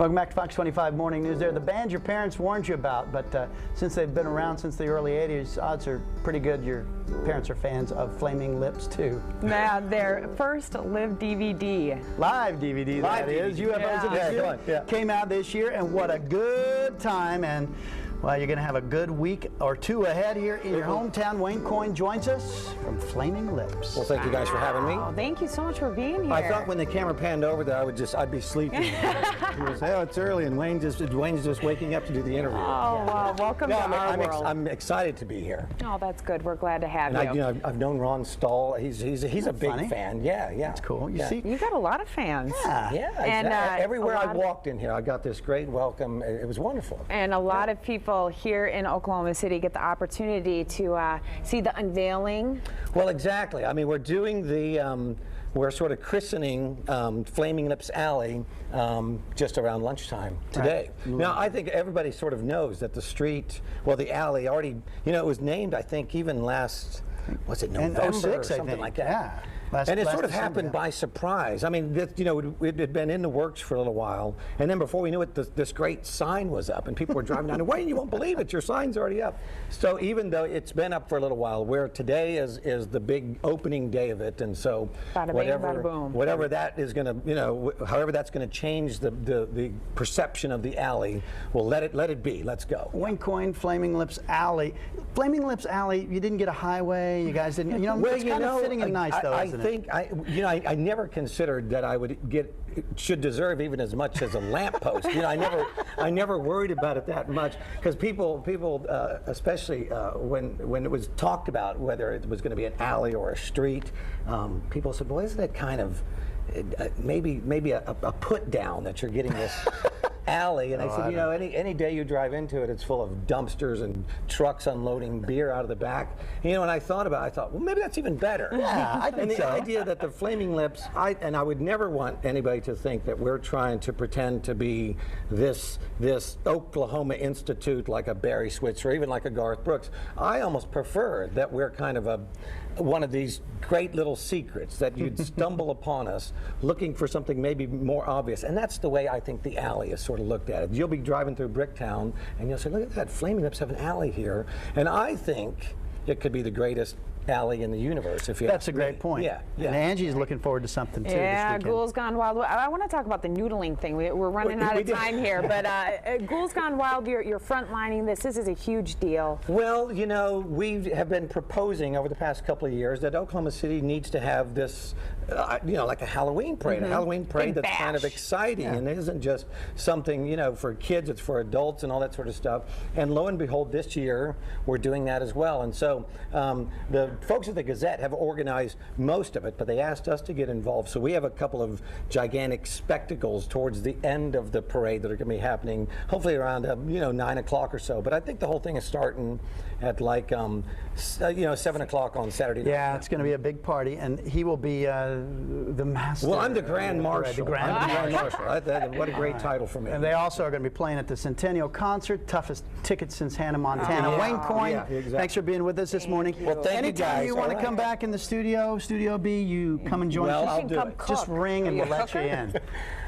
Welcome back to Fox 25 Morning News. They're the band your parents warned you about, but since they've been around since the early 80s, odds are pretty good your parents are fans of Flaming Lips, too. Now, their first live DVD. Live DVD, that is. UFOs of the Year came out this year, and what a good time. And well, you're going to have a good week or two ahead here in your hometown. Wayne Coyne joins us from Flaming Lips. Well, thank you guys for having me. Thank you so much for being here. I thought when the camera panned over that I'd be sleeping. He was, oh, it's early, and Wayne's just waking up to do the interview. Oh, well, welcome to our world. I'm excited to be here. Oh, that's good. We're glad to have you. I've known Ron Stahl. He's a big fan. Yeah. That's cool. You see, you got a lot of fans. Yeah. And everywhere I walked in here, I got this great welcome. It was wonderful. And a lot of people here in Oklahoma City get the opportunity to see the unveiling. Well, exactly. I mean, we're doing the, we're sort of christening Flaming Lips Alley just around lunchtime today. Right. Now, I think everybody sort of knows that the street, well, the alley already, it was named, I think, even last, was it November or something like that? Yeah. And it sort of happened by surprise. I mean, it had been in the works for a little while, and then before we knew it, this great sign was up, and people were driving down. Wayne, you won't believe it, your sign's already up. So even though it's been up for a little while, where today is the big opening day of it, and so whatever that is going to, however that's going to change the perception of the alley, well, let it be. Let's go. Wayne Coyne, Flaming Lips Alley. Flaming Lips Alley. You didn't get a highway. You guys didn't. Well, it's kind of fitting and nice though. I never considered that I would should deserve even as much as a lamppost. I never worried about it that much because people, especially when it was talked about whether it was going to be an alley or a street, people said, "Well, isn't it kind of maybe a put down that you're getting this?" alley, and I said, any day you drive into it, it's full of dumpsters and trucks unloading beer out of the back. And I thought, well, maybe that's even better. Yeah, I think so. And the idea that the Flaming Lips, I would never want anybody to think that we're trying to pretend to be this Oklahoma Institute like a Barry Switzer or even like a Garth Brooks. I almost prefer that we're kind of one of these great little secrets that you'd stumble upon us looking for something maybe more obvious. And that's the way I think the alley is sort of looked at it. You'll be driving through Bricktown and you'll say, look at that, Flaming Lips have an alley here. And I think it could be the greatest alley in the universe. That's a great point. Yeah. And Angie's looking forward to something too. Yeah, this Ghouls Gone Wild. I want to talk about the noodling thing. We're running out of time here, but Ghouls Gone Wild, you're frontlining this. This is a huge deal. Well, we have been proposing over the past couple of years that Oklahoma City needs to have this, like a Halloween parade, a Halloween parade that's kind of exciting and it isn't just something, for kids, it's for adults and all that sort of stuff. And lo and behold, this year we're doing that as well. And so the folks at the Gazette have organized most of it, but they asked us to get involved. So we have a couple of gigantic spectacles towards the end of the parade that are going to be happening, hopefully around 9 o'clock or so. But I think the whole thing is starting at like 7 o'clock on Saturday night. Yeah, it's going to be a big party, and he will be the master. Well, I'm the Grand Marshal. The Grand Marshal. What a great title for me. And they also are going to be playing at the Centennial Concert, toughest ticket since Hannah Montana. Wayne Coyne, thanks for being with us this morning. Well, thank you guys. Anytime you want to come back in the studio, Studio B, you come and join us. I'll do it. Just ring and we'll let you in.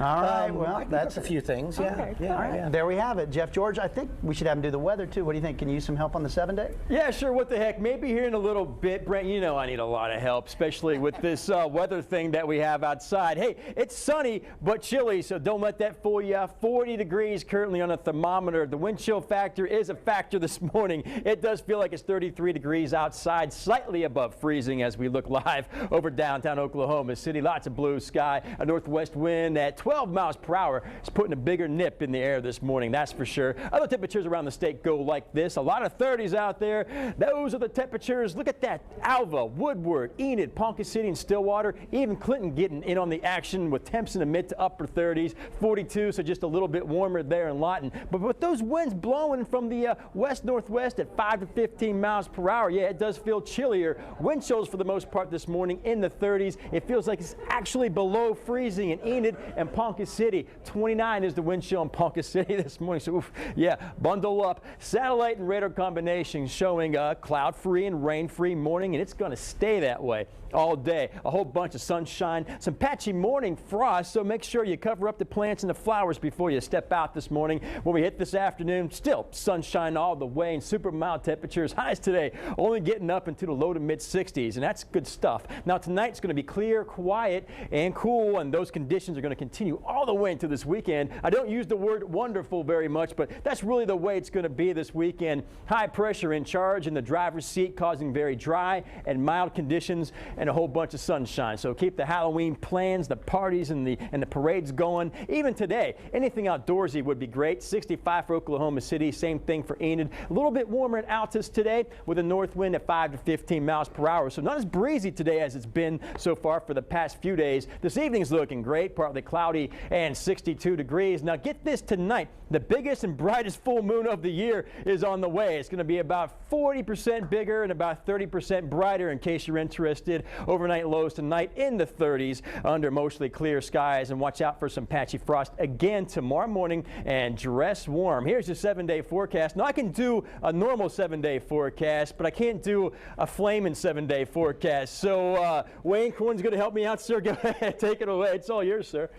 All right, well, that's a few things. Yeah. All right. There we have it. Jeff George, I think we should have him do the weather too. What do you think? Can you use some help on the 7-day? Yeah, sure. What the heck? Maybe here in a little bit, Brent, I need a lot of help, especially with this weather thing that we have outside. Hey, it's sunny but chilly, so don't let that fool you. 40 degrees currently on a thermometer. The wind chill factor is a factor this morning. It does feel like it's 33 degrees outside, slightly above freezing as we look live over downtown Oklahoma City. Lots of blue sky. A northwest wind at 12 miles per hour is putting a bigger nip in the air this morning, that's for sure. Other temperatures around the state go like this. A lot of 30s out there. Those are the temperatures. Look at that. Alva, Woodward, Enid, Ponca City, and Stillwater. Even Clinton getting in on the action with temps in the mid to upper 30s. 42, so just a little bit warmer there in Lawton. But with those winds blowing from the west-northwest at 5 to 15 miles per hour, yeah, it does feel chilly. chillier. Wind chills for the most part this morning in the 30s. It feels like it's actually below freezing in Enid and Ponca City. 29 is the wind chill in Ponca City this morning. So, oof, yeah, bundle up. Satellite and radar combinations showing cloud-free and rain-free morning, and it's going to stay that way all day. A whole bunch of sunshine, some patchy morning frost, so make sure you cover up the plants and the flowers before you step out this morning. When we hit this afternoon, still sunshine all the way and super mild temperatures. Highs today only getting up into the low to mid 60s, and that's good stuff. Now tonight's going to be clear, quiet, and cool, and those conditions are going to continue all the way into this weekend. I don't use the word wonderful very much, but that's really the way it's going to be this weekend. High pressure in charge in the driver's seat, causing very dry and mild conditions and a whole bunch of sunshine. So keep the Halloween plans, the parties, and the parades going. Even today, anything outdoorsy would be great. 65 for Oklahoma City, same thing for Enid. A little bit warmer in Altus today with a north wind at 5 to 15 miles per hour. So not as breezy today as it's been so far for the past few days. This evening's looking great, partly cloudy and 62 degrees. Now get this, tonight, the biggest and brightest full moon of the year is on the way. It's going to be about 40% bigger and about 30% brighter, in case you're interested. Overnight lows tonight in the 30s under mostly clear skies, and watch out for some patchy frost again tomorrow morning, and dress warm. Here's your 7-day forecast. Now I can do a normal 7-day forecast, but I can't do a flaming 7-day forecast. So Wayne Coyne's going to help me out, sir. Go ahead, take it away. It's all yours, sir.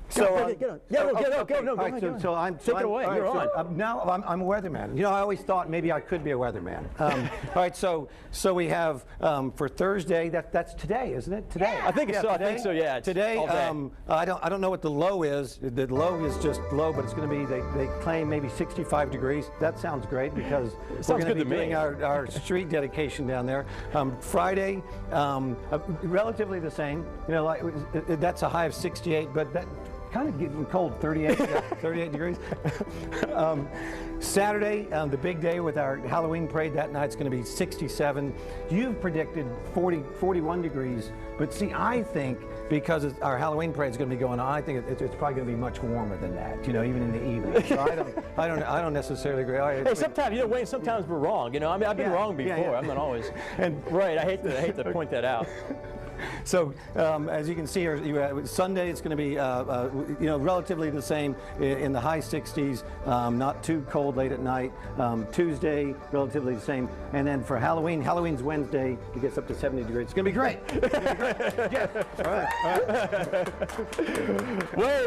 So get on. Yeah, go. So I'm take it away. You're on. Now I'm a weatherman. You know, I always thought maybe I could be a weatherman. All right, so we have for Thursday. That's today, isn't it? Today. I think so. I think so. Yeah. Today. I don't know what the low is. The low is just low, but it's going to be. They claim maybe 65 degrees. That sounds great because we're going to be doing our street dedication down there. Friday, relatively the same. You know, like that's a high of 68, but that. Kind of getting cold, 38 degrees. Saturday, the big day with our Halloween parade, that night's going to be 67. You've predicted 41 degrees, but see, I think because our Halloween parade is going to be going on, I think it's probably going to be much warmer than that. You know, even in the evening. So I don't necessarily agree. Hey, sometimes, you know, Wayne, sometimes we're wrong. You know, I mean, I've been wrong before. Yeah. I'm not always. And right, I hate to point that out. So as you can see here, Sunday it's going to be you know, relatively the same in the high 60s, not too cold late at night. Tuesday relatively the same, and then for Halloween's Wednesday, it gets up to 70 degrees. It's going to be great. Yeah. All right. Wait,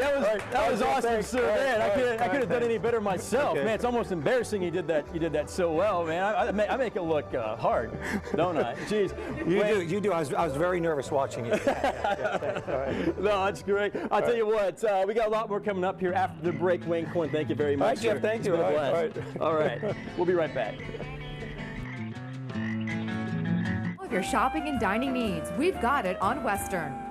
that was awesome, sir. Man, I could have done any better myself. Okay. Man, it's almost embarrassing you did that so well, man. I make it look hard, don't I? Jeez. You do. I was very nervous watching it. No, that's great. I'll tell you what, we got a lot more coming up here after the break. Wayne Coyne, thank you very much. Jeff, thank you. All right. We'll be right back. All of your shopping and dining needs, we've got it on Western.